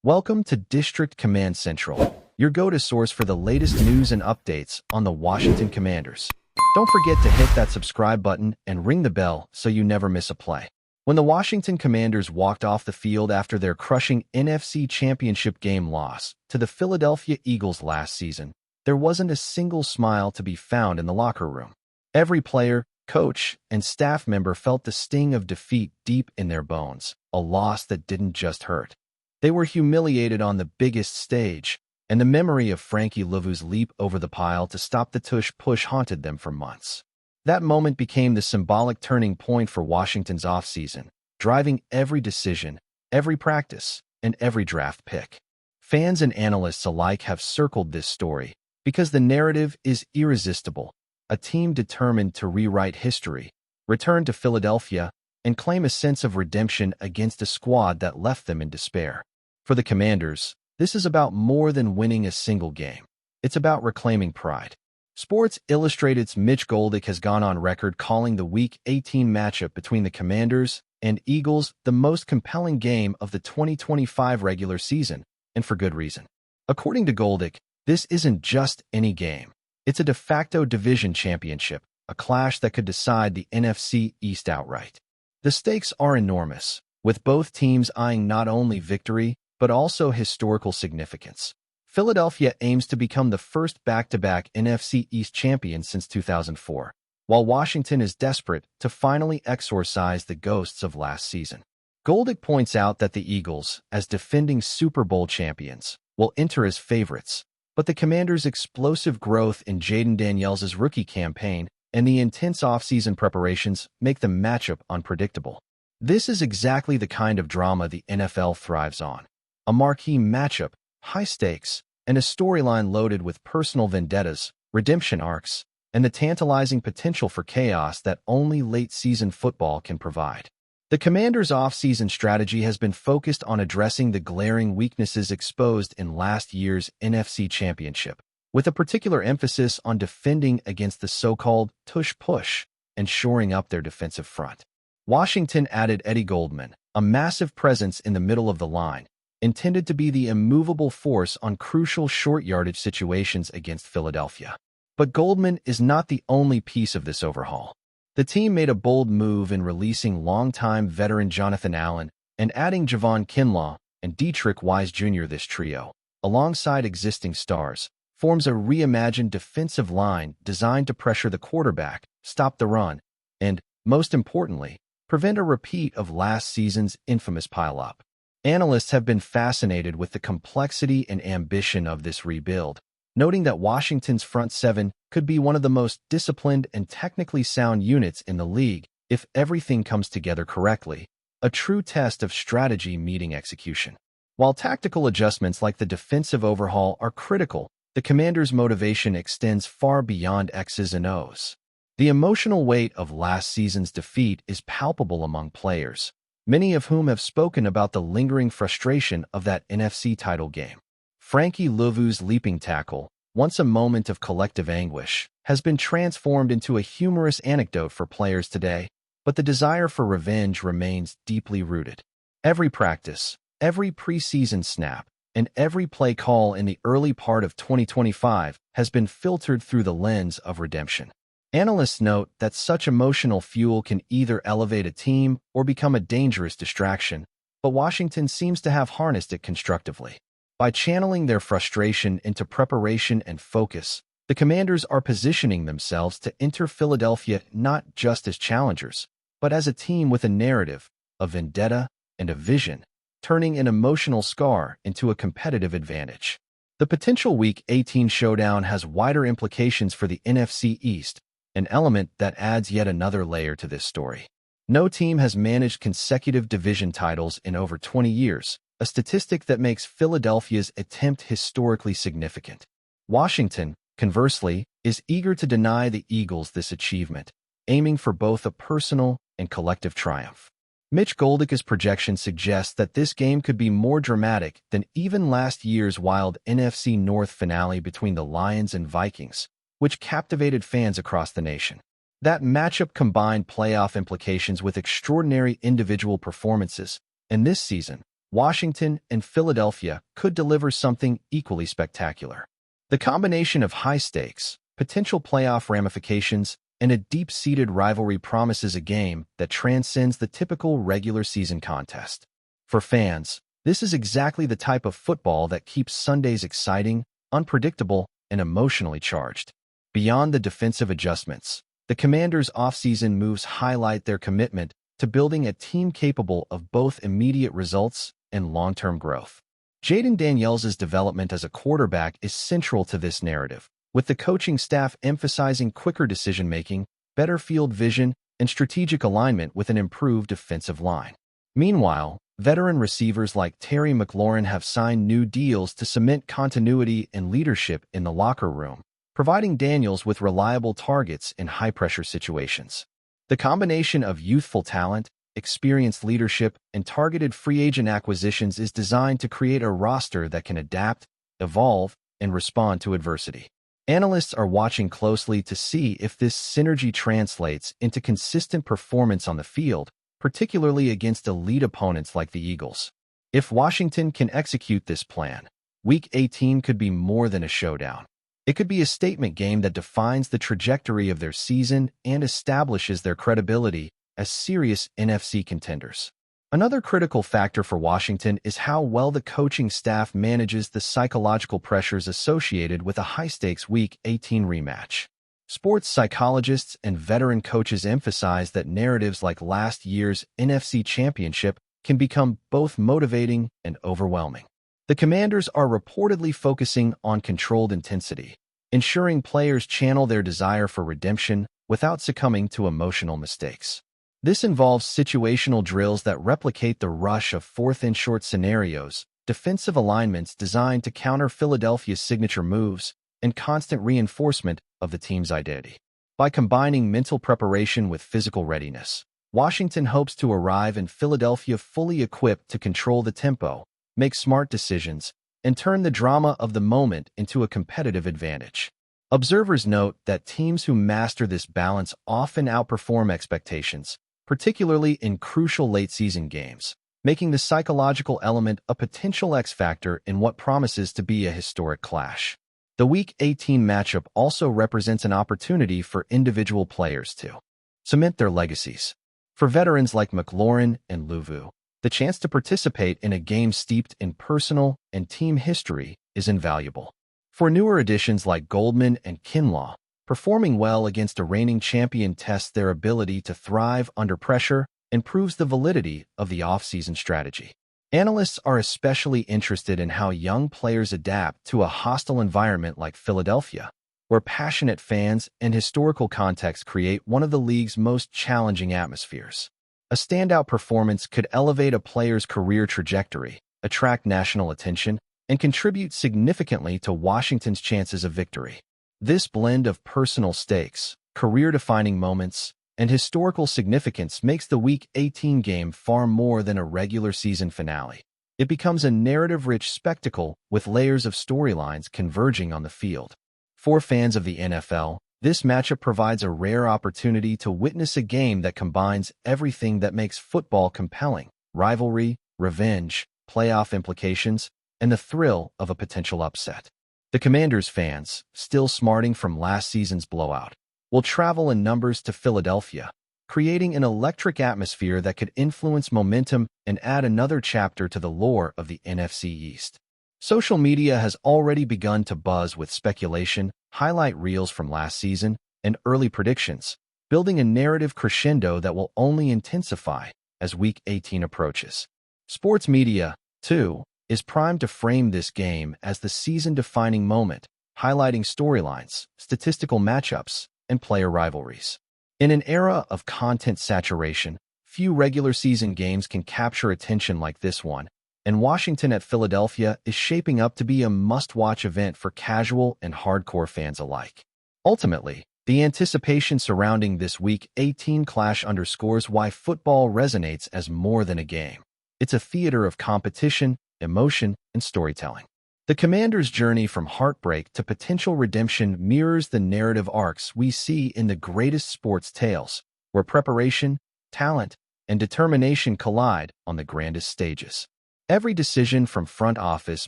Welcome to District Command Central, your go-to source for the latest news and updates on the Washington Commanders. Don't forget to hit that subscribe button and ring the bell so you never miss a play. When the Washington Commanders walked off the field after their crushing NFC Championship game loss to the Philadelphia Eagles last season, there wasn't a single smile to be found in the locker room. Every player, coach, and staff member felt the sting of defeat deep in their bones, a loss that didn't just hurt. They were humiliated on the biggest stage, and the memory of Frankie Louvu's leap over the pile to stop the tush-push haunted them for months. That moment became the symbolic turning point for Washington's offseason, driving every decision, every practice, and every draft pick. Fans and analysts alike have circled this story because the narrative is irresistible. A team determined to rewrite history, return to Philadelphia, and claim a sense of redemption against a squad that left them in despair. For the Commanders, this is about more than winning a single game. It's about reclaiming pride. Sports Illustrated's Mitch Goldick has gone on record calling the Week 18 matchup between the Commanders and Eagles the most compelling game of the 2025 regular season, and for good reason. According to Goldick, this isn't just any game. It's a de facto division championship, a clash that could decide the NFC East outright. The stakes are enormous, with both teams eyeing not only victory, but also historical significance. Philadelphia aims to become the first back-to-back NFC East champion since 2004, while Washington is desperate to finally exorcise the ghosts of last season. Goldick points out that the Eagles, as defending Super Bowl champions, will enter as favorites, but the Commanders' explosive growth in Jaden Daniels' rookie campaign and the intense offseason preparations make the matchup unpredictable. This is exactly the kind of drama the NFL thrives on. A marquee matchup, high stakes, and a storyline loaded with personal vendettas, redemption arcs, and the tantalizing potential for chaos that only late-season football can provide. The Commanders' offseason strategy has been focused on addressing the glaring weaknesses exposed in last year's NFC Championship, with a particular emphasis on defending against the so-called tush-push and shoring up their defensive front. Washington added Eddie Goldman, a massive presence in the middle of the line, intended to be the immovable force on crucial short-yardage situations against Philadelphia. But Goldman is not the only piece of this overhaul. The team made a bold move in releasing longtime veteran Jonathan Allen and adding Javon Kinlaw and Dietrich Wise Jr. This trio, alongside existing stars, forms a reimagined defensive line designed to pressure the quarterback, stop the run, and, most importantly, prevent a repeat of last season's infamous pileup. Analysts have been fascinated with the complexity and ambition of this rebuild, noting that Washington's front seven could be one of the most disciplined and technically sound units in the league if everything comes together correctly, a true test of strategy meeting execution. While tactical adjustments like the defensive overhaul are critical, the Commanders' motivation extends far beyond X's and O's. The emotional weight of last season's defeat is palpable among players, many of whom have spoken about the lingering frustration of that NFC title game. Frankie Louvu's leaping tackle, once a moment of collective anguish, has been transformed into a humorous anecdote for players today, but the desire for revenge remains deeply rooted. Every practice, every preseason snap, and every play call in the early part of 2025 has been filtered through the lens of redemption. Analysts note that such emotional fuel can either elevate a team or become a dangerous distraction, but Washington seems to have harnessed it constructively. By channeling their frustration into preparation and focus, the Commanders are positioning themselves to enter Philadelphia not just as challengers, but as a team with a narrative, a vendetta, and a vision, turning an emotional scar into a competitive advantage. The potential Week 18 showdown has wider implications for the NFC East, an element that adds yet another layer to this story. No team has managed consecutive division titles in over 20 years, a statistic that makes Philadelphia's attempt historically significant. Washington, conversely, is eager to deny the Eagles this achievement, aiming for both a personal and collective triumph. Mitch Goldick's projection suggests that this game could be more dramatic than even last year's wild NFC North finale between the Lions and Vikings, which captivated fans across the nation. That matchup combined playoff implications with extraordinary individual performances, and this season, Washington and Philadelphia could deliver something equally spectacular. The combination of high stakes, potential playoff ramifications, and a deep-seated rivalry promises a game that transcends the typical regular season contest. For fans, this is exactly the type of football that keeps Sundays exciting, unpredictable, and emotionally charged. Beyond the defensive adjustments, the Commanders' offseason moves highlight their commitment to building a team capable of both immediate results and long-term growth. Jaden Daniels' development as a quarterback is central to this narrative, with the coaching staff emphasizing quicker decision-making, better field vision, and strategic alignment with an improved defensive line. Meanwhile, veteran receivers like Terry McLaurin have signed new deals to cement continuity and leadership in the locker room, providing Daniels with reliable targets in high-pressure situations. The combination of youthful talent, experienced leadership, and targeted free agent acquisitions is designed to create a roster that can adapt, evolve, and respond to adversity. Analysts are watching closely to see if this synergy translates into consistent performance on the field, particularly against elite opponents like the Eagles. If Washington can execute this plan, Week 18 could be more than a showdown. It could be a statement game that defines the trajectory of their season and establishes their credibility as serious NFC contenders. Another critical factor for Washington is how well the coaching staff manages the psychological pressures associated with a high-stakes Week 18 rematch. Sports psychologists and veteran coaches emphasize that narratives like last year's NFC Championship can become both motivating and overwhelming. The Commanders are reportedly focusing on controlled intensity, ensuring players channel their desire for redemption without succumbing to emotional mistakes. This involves situational drills that replicate the rush of fourth-and-short scenarios, defensive alignments designed to counter Philadelphia's signature moves, and constant reinforcement of the team's identity. By combining mental preparation with physical readiness, Washington hopes to arrive in Philadelphia fully equipped to control the tempo, make smart decisions, and turn the drama of the moment into a competitive advantage. Observers note that teams who master this balance often outperform expectations, particularly in crucial late-season games, making the psychological element a potential X-factor in what promises to be a historic clash. The Week 18 matchup also represents an opportunity for individual players to cement their legacies. For veterans like McLaurin and Louvu, the chance to participate in a game steeped in personal and team history is invaluable. For newer additions like Goldman and Kinlaw, performing well against a reigning champion tests their ability to thrive under pressure and proves the validity of the offseason strategy. Analysts are especially interested in how young players adapt to a hostile environment like Philadelphia, where passionate fans and historical context create one of the league's most challenging atmospheres. A standout performance could elevate a player's career trajectory, attract national attention, and contribute significantly to Washington's chances of victory. This blend of personal stakes, career-defining moments, and historical significance makes the Week 18 game far more than a regular season finale. It becomes a narrative-rich spectacle with layers of storylines converging on the field. For fans of the NFL, this matchup provides a rare opportunity to witness a game that combines everything that makes football compelling: rivalry, revenge, playoff implications, and the thrill of a potential upset. The Commanders fans, still smarting from last season's blowout, will travel in numbers to Philadelphia, creating an electric atmosphere that could influence momentum and add another chapter to the lore of the NFC East. Social media has already begun to buzz with speculation, highlight reels from last season, and early predictions, building a narrative crescendo that will only intensify as Week 18 approaches. Sports media, too, is primed to frame this game as the season-defining moment, highlighting storylines, statistical matchups, and player rivalries. In an era of content saturation, few regular season games can capture attention like this one, and Washington at Philadelphia is shaping up to be a must-watch event for casual and hardcore fans alike. Ultimately, the anticipation surrounding this Week 18 clash underscores why football resonates as more than a game. It's a theater of competition, emotion, and storytelling. The Commanders' journey from heartbreak to potential redemption mirrors the narrative arcs we see in the greatest sports tales, where preparation, talent, and determination collide on the grandest stages. Every decision from front office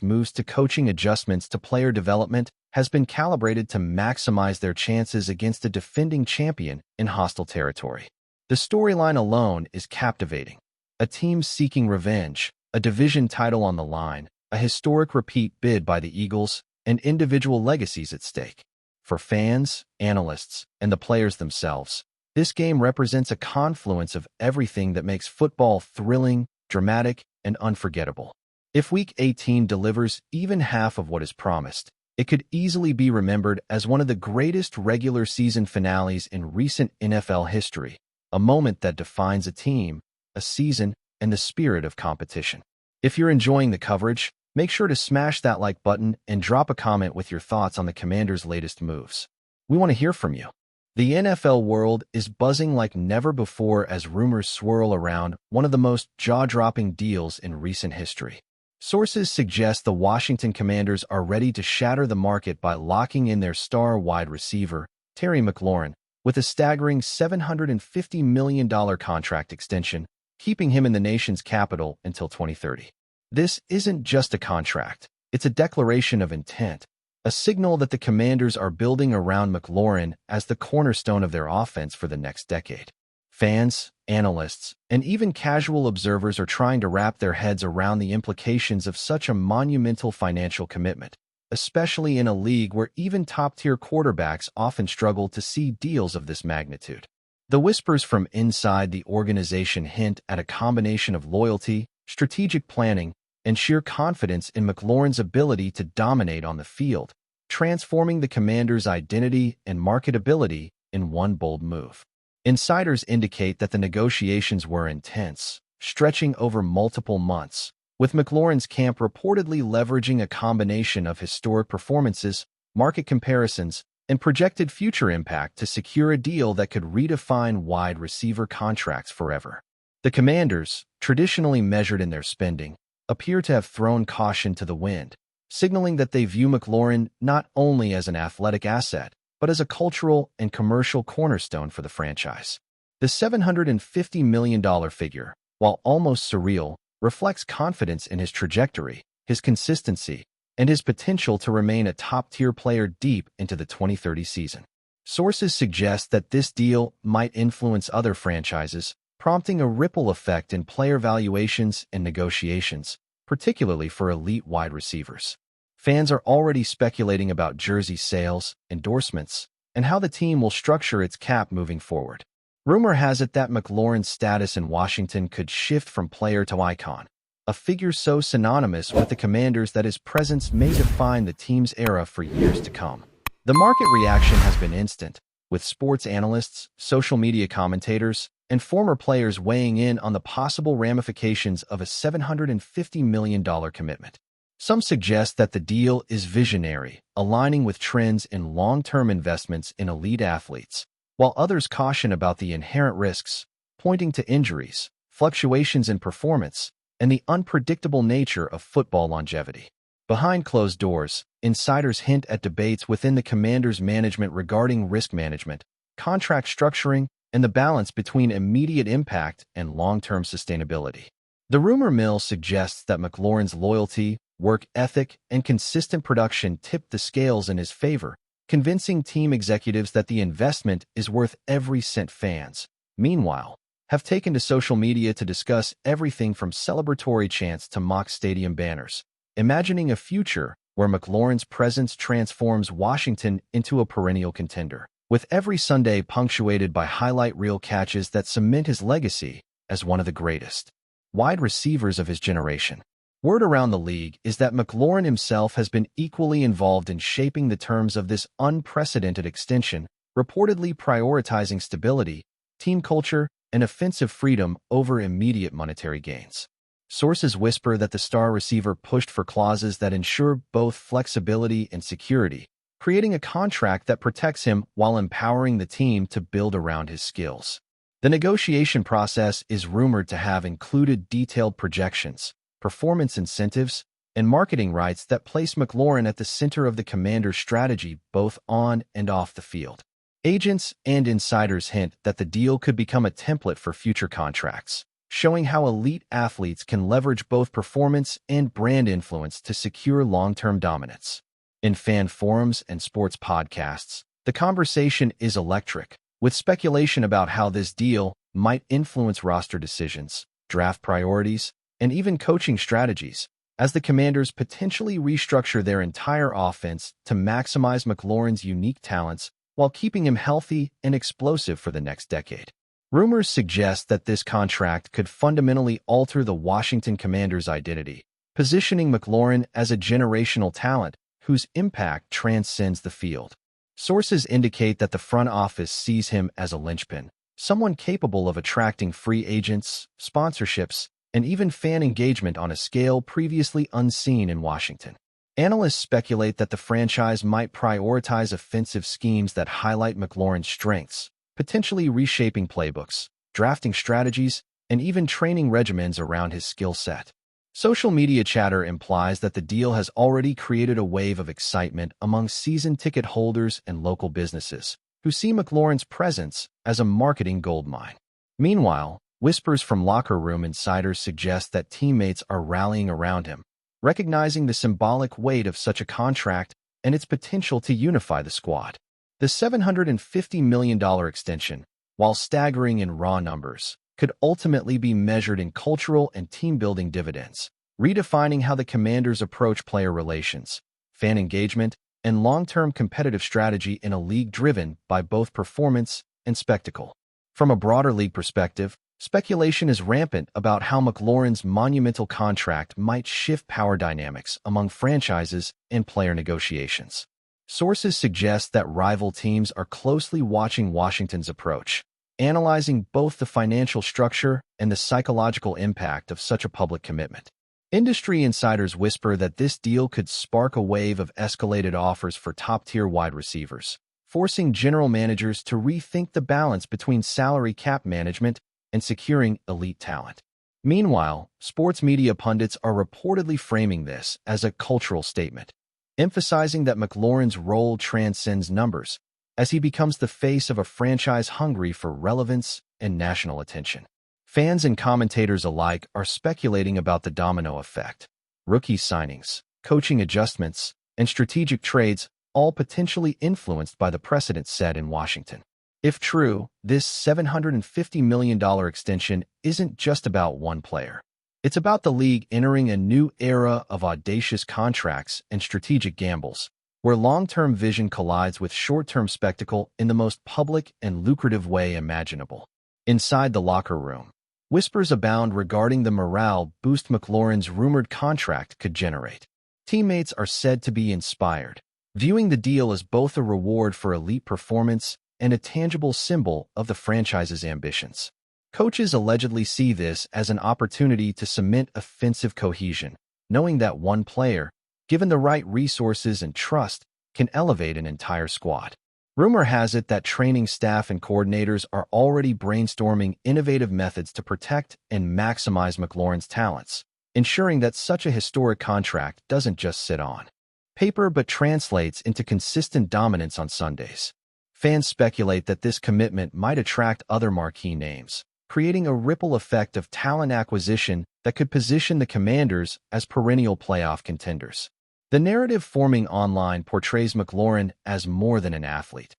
moves to coaching adjustments to player development has been calibrated to maximize their chances against a defending champion in hostile territory. The storyline alone is captivating. A team seeking revenge, a division title on the line, a historic repeat bid by the Eagles, and individual legacies at stake. For fans, analysts, and the players themselves, this game represents a confluence of everything that makes football thrilling, dramatic, and unforgettable. If Week 18 delivers even half of what is promised, it could easily be remembered as one of the greatest regular season finales in recent NFL history, a moment that defines a team, a season, and the spirit of competition. If you're enjoying the coverage, make sure to smash that like button and drop a comment with your thoughts on the Commanders' latest moves. We want to hear from you. The NFL world is buzzing like never before as rumors swirl around one of the most jaw-dropping deals in recent history. Sources suggest the Washington Commanders are ready to shatter the market by locking in their star wide receiver, Terry McLaurin, with a staggering $750 million contract extension, keeping him in the nation's capital until 2030. This isn't just a contract, it's a declaration of intent, a signal that the Commanders are building around McLaurin as the cornerstone of their offense for the next decade. Fans, analysts, and even casual observers are trying to wrap their heads around the implications of such a monumental financial commitment, especially in a league where even top-tier quarterbacks often struggle to see deals of this magnitude. The whispers from inside the organization hint at a combination of loyalty, strategic planning, and sheer confidence in McLaurin's ability to dominate on the field, transforming the Commanders' identity and marketability in one bold move. Insiders indicate that the negotiations were intense, stretching over multiple months, with McLaurin's camp reportedly leveraging a combination of historic performances, market comparisons, and projected future impact to secure a deal that could redefine wide receiver contracts forever. The Commanders, traditionally measured in their spending, appear to have thrown caution to the wind, signaling that they view McLaurin not only as an athletic asset, but as a cultural and commercial cornerstone for the franchise. The $750 million figure, while almost surreal, reflects confidence in his trajectory, his consistency, and his potential to remain a top-tier player deep into the 2030 season. Sources suggest that this deal might influence other franchises, prompting a ripple effect in player valuations and negotiations, particularly for elite wide receivers. Fans are already speculating about jersey sales, endorsements, and how the team will structure its cap moving forward. Rumor has it that McLaurin's status in Washington could shift from player to icon, a figure so synonymous with the Commanders that his presence may define the team's era for years to come. The market reaction has been instant, with sports analysts, social media commentators, and former players weighing in on the possible ramifications of a $750 million commitment. Some suggest that the deal is visionary, aligning with trends in long-term investments in elite athletes, while others caution about the inherent risks, pointing to injuries, fluctuations in performance, and the unpredictable nature of football longevity. Behind closed doors, insiders hint at debates within the Commanders' management regarding risk management, contract structuring, and the balance between immediate impact and long-term sustainability. The rumor mill suggests that McLaurin's loyalty, work ethic, and consistent production tipped the scales in his favor, convincing team executives that the investment is worth every cent. Fans, meanwhile, have taken to social media to discuss everything from celebratory chants to mock stadium banners, imagining a future where McLaurin's presence transforms Washington into a perennial contender, with every Sunday punctuated by highlight reel catches that cement his legacy as one of the greatest wide receivers of his generation. Word around the league is that McLaurin himself has been equally involved in shaping the terms of this unprecedented extension, reportedly prioritizing stability, team culture, and offensive freedom over immediate monetary gains. Sources whisper that the star receiver pushed for clauses that ensure both flexibility and security, creating a contract that protects him while empowering the team to build around his skills. The negotiation process is rumored to have included detailed projections, performance incentives, and marketing rights that place McLaurin at the center of the Commander's strategy both on and off the field. Agents and insiders hint that the deal could become a template for future contracts, showing how elite athletes can leverage both performance and brand influence to secure long-term dominance. In fan forums and sports podcasts, the conversation is electric, with speculation about how this deal might influence roster decisions, draft priorities, and even coaching strategies, as the Commanders potentially restructure their entire offense to maximize McLaurin's unique talents while keeping him healthy and explosive for the next decade. Rumors suggest that this contract could fundamentally alter the Washington Commanders' identity, positioning McLaurin as a generational talent whose impact transcends the field. Sources indicate that the front office sees him as a linchpin, someone capable of attracting free agents, sponsorships, and even fan engagement on a scale previously unseen in Washington. Analysts speculate that the franchise might prioritize offensive schemes that highlight McLaurin's strengths, potentially reshaping playbooks, drafting strategies, and even training regimens around his skill set. Social media chatter implies that the deal has already created a wave of excitement among season ticket holders and local businesses, who see McLaurin's presence as a marketing goldmine. Meanwhile, whispers from locker room insiders suggest that teammates are rallying around him, recognizing the symbolic weight of such a contract and its potential to unify the squad. The $750 million extension, while staggering in raw numbers, could ultimately be measured in cultural and team-building dividends, redefining how the Commanders approach player relations, fan engagement, and long-term competitive strategy in a league driven by both performance and spectacle. From a broader league perspective, speculation is rampant about how McLaurin's monumental contract might shift power dynamics among franchises and player negotiations. Sources suggest that rival teams are closely watching Washington's approach, analyzing both the financial structure and the psychological impact of such a public commitment. Industry insiders whisper that this deal could spark a wave of escalated offers for top-tier wide receivers, forcing general managers to rethink the balance between salary cap management and securing elite talent. Meanwhile, sports media pundits are reportedly framing this as a cultural statement, emphasizing that McLaurin's role transcends numbers, as he becomes the face of a franchise hungry for relevance and national attention. Fans and commentators alike are speculating about the domino effect. Rookie signings, coaching adjustments, and strategic trades, all potentially influenced by the precedent set in Washington. If true, this $750 million extension isn't just about one player. It's about the league entering a new era of audacious contracts and strategic gambles, where long-term vision collides with short-term spectacle in the most public and lucrative way imaginable. Inside the locker room, whispers abound regarding the morale boost McLaurin's rumored contract could generate. Teammates are said to be inspired, viewing the deal as both a reward for elite performance and a tangible symbol of the franchise's ambitions. Coaches allegedly see this as an opportunity to cement offensive cohesion, knowing that one player, given the right resources and trust, can elevate an entire squad. Rumor has it that training staff and coordinators are already brainstorming innovative methods to protect and maximize McLaurin's talents, ensuring that such a historic contract doesn't just sit on paper but translates into consistent dominance on Sundays. Fans speculate that this commitment might attract other marquee names, creating a ripple effect of talent acquisition that could position the Commanders as perennial playoff contenders. The narrative forming online portrays McLaurin as more than an athlete.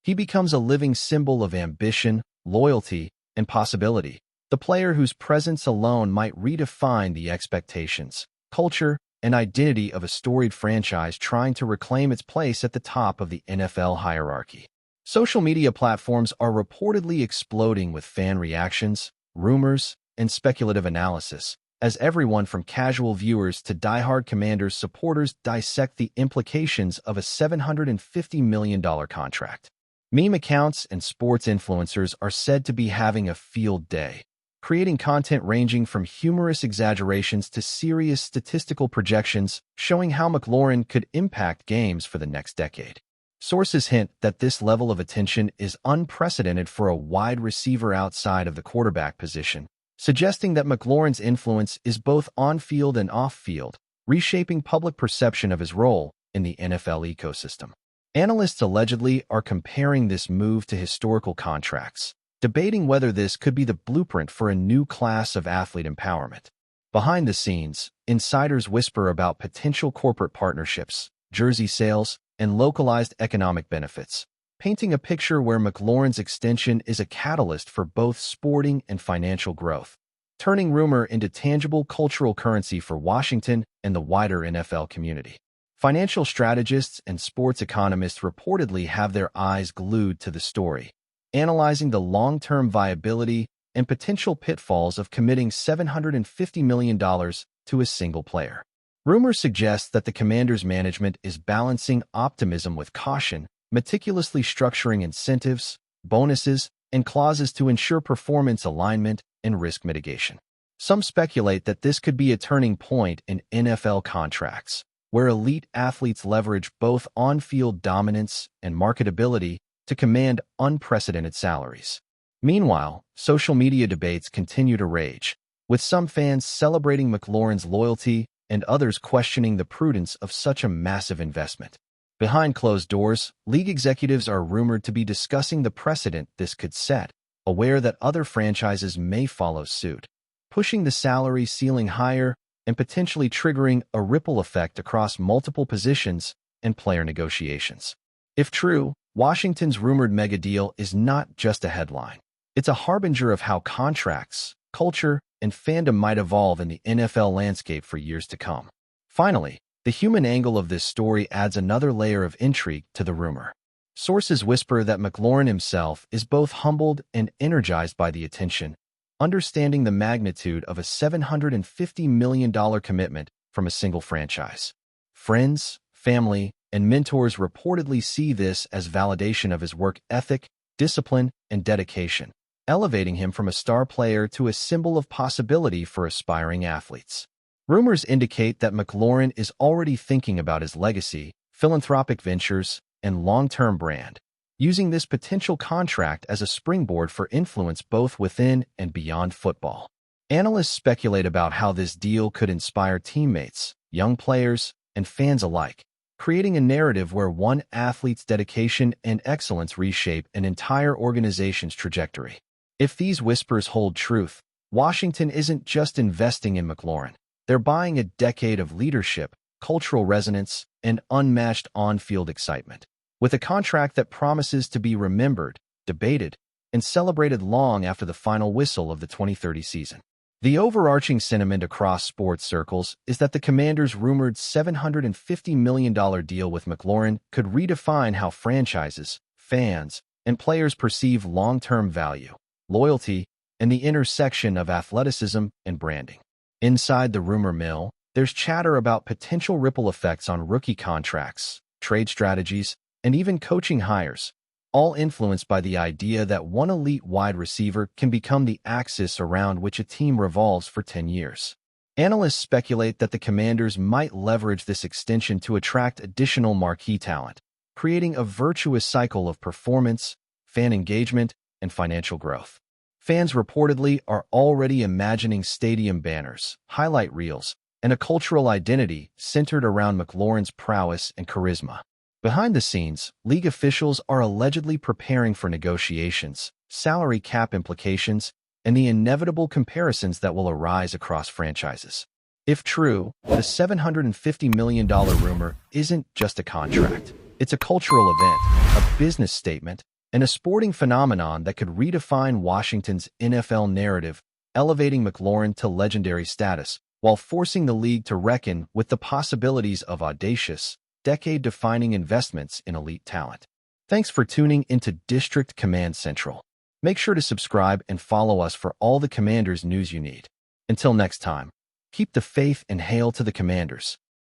He becomes a living symbol of ambition, loyalty, and possibility, the player whose presence alone might redefine the expectations, culture, and identity of a storied franchise trying to reclaim its place at the top of the NFL hierarchy. Social media platforms are reportedly exploding with fan reactions, rumors, and speculative analysis, as everyone from casual viewers to diehard Commanders supporters dissect the implications of a $750 million contract. Meme accounts and sports influencers are said to be having a field day, creating content ranging from humorous exaggerations to serious statistical projections showing how McLaurin could impact games for the next decade. Sources hint that this level of attention is unprecedented for a wide receiver outside of the quarterback position, suggesting that McLaurin's influence is both on-field and off-field, reshaping public perception of his role in the NFL ecosystem. Analysts allegedly are comparing this move to historical contracts, debating whether this could be the blueprint for a new class of athlete empowerment. Behind the scenes, insiders whisper about potential corporate partnerships, jersey sales, and localized economic benefits, painting a picture where McLaurin's extension is a catalyst for both sporting and financial growth, turning rumor into tangible cultural currency for Washington and the wider NFL community. Financial strategists and sports economists reportedly have their eyes glued to the story, analyzing the long-term viability and potential pitfalls of committing $750 million to a single player. Rumors suggest that the Commanders' management is balancing optimism with caution, meticulously structuring incentives, bonuses, and clauses to ensure performance alignment and risk mitigation. Some speculate that this could be a turning point in NFL contracts, where elite athletes leverage both on-field dominance and marketability to command unprecedented salaries. Meanwhile, social media debates continue to rage, with some fans celebrating McLaurin's loyalty and others questioning the prudence of such a massive investment. Behind closed doors, league executives are rumored to be discussing the precedent this could set, aware that other franchises may follow suit, pushing the salary ceiling higher and potentially triggering a ripple effect across multiple positions and player negotiations. If true, Washington's rumored mega deal is not just a headline. It's a harbinger of how contracts, culture, and fandom might evolve in the NFL landscape for years to come. Finally, the human angle of this story adds another layer of intrigue to the rumor. Sources whisper that McLaurin himself is both humbled and energized by the attention, understanding the magnitude of a $750 million commitment from a single franchise. Friends, family, and mentors reportedly see this as validation of his work ethic, discipline, and dedication, elevating him from a star player to a symbol of possibility for aspiring athletes. Rumors indicate that McLaurin is already thinking about his legacy, philanthropic ventures, and long-term brand, using this potential contract as a springboard for influence both within and beyond football. Analysts speculate about how this deal could inspire teammates, young players, and fans alike, creating a narrative where one athlete's dedication and excellence reshape an entire organization's trajectory. If these whispers hold truth, Washington isn't just investing in McLaurin. They're buying a decade of leadership, cultural resonance, and unmatched on-field excitement. With a contract that promises to be remembered, debated, and celebrated long after the final whistle of the 2030 season. The overarching sentiment across sports circles is that the Commanders' rumored $750 million deal with McLaurin could redefine how franchises, fans, and players perceive long-term value, loyalty, and the intersection of athleticism and branding. Inside the rumor mill, there's chatter about potential ripple effects on rookie contracts, trade strategies, and even coaching hires, all influenced by the idea that one elite wide receiver can become the axis around which a team revolves for 10 years. Analysts speculate that the Commanders might leverage this extension to attract additional marquee talent, creating a virtuous cycle of performance, fan engagement, and financial growth. Fans reportedly are already imagining stadium banners, highlight reels, and a cultural identity centered around McLaurin's prowess and charisma. Behind the scenes, league officials are allegedly preparing for negotiations, salary cap implications, and the inevitable comparisons that will arise across franchises. If true, the $750 million rumor isn't just a contract. It's a cultural event, a business statement, and a sporting phenomenon that could redefine Washington's NFL narrative, elevating McLaurin to legendary status, while forcing the league to reckon with the possibilities of audacious, decade-defining investments in elite talent. Thanks for tuning into District Command Central. Make sure to subscribe and follow us for all the Commanders news you need. Until next time, keep the faith and hail to the Commanders.